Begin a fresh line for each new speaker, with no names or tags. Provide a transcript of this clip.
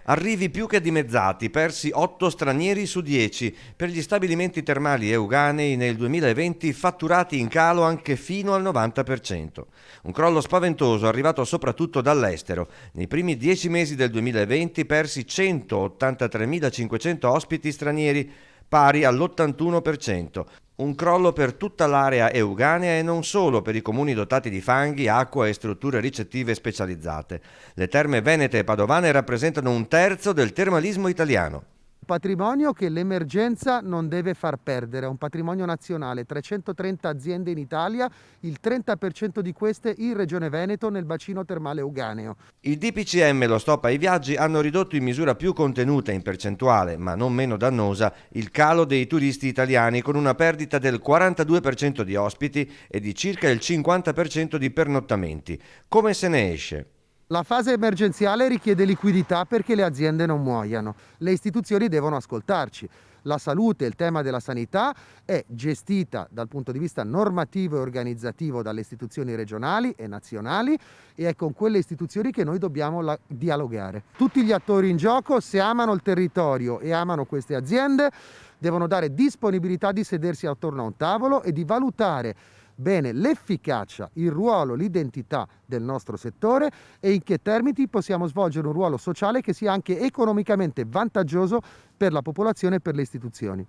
Arrivi più che dimezzati, persi 8 stranieri su 10. Per gli stabilimenti termali euganei nel 2020 fatturati in calo anche fino al 90%. Un crollo spaventoso arrivato soprattutto dall'estero. Nei primi 10 mesi del 2020 persi 183.500 ospiti stranieri, pari all'81%. Un crollo per tutta l'area euganea e non solo per i comuni dotati di fanghi, acqua e strutture ricettive specializzate. Le terme venete e padovane rappresentano un terzo del termalismo italiano.
Patrimonio che l'emergenza non deve far perdere, è un patrimonio nazionale, 330 aziende in Italia, il 30% di queste in Regione Veneto nel bacino termale euganeo.
Il DPCM e lo stop ai viaggi hanno ridotto in misura più contenuta in percentuale, ma non meno dannosa, il calo dei turisti italiani con una perdita del 42% di ospiti e di circa il 50% di pernottamenti. Come se ne esce?
La fase emergenziale richiede liquidità perché le aziende non muoiano. Le istituzioni devono ascoltarci. La salute, il tema della sanità è gestita dal punto di vista normativo e organizzativo dalle istituzioni regionali e nazionali e è con quelle istituzioni che noi dobbiamo dialogare. Tutti gli attori in gioco, se amano il territorio e amano queste aziende, devono dare disponibilità di sedersi attorno a un tavolo e di valutare bene l'efficacia, il ruolo, l'identità del nostro settore e in che termini possiamo svolgere un ruolo sociale che sia anche economicamente vantaggioso per la popolazione e per le istituzioni.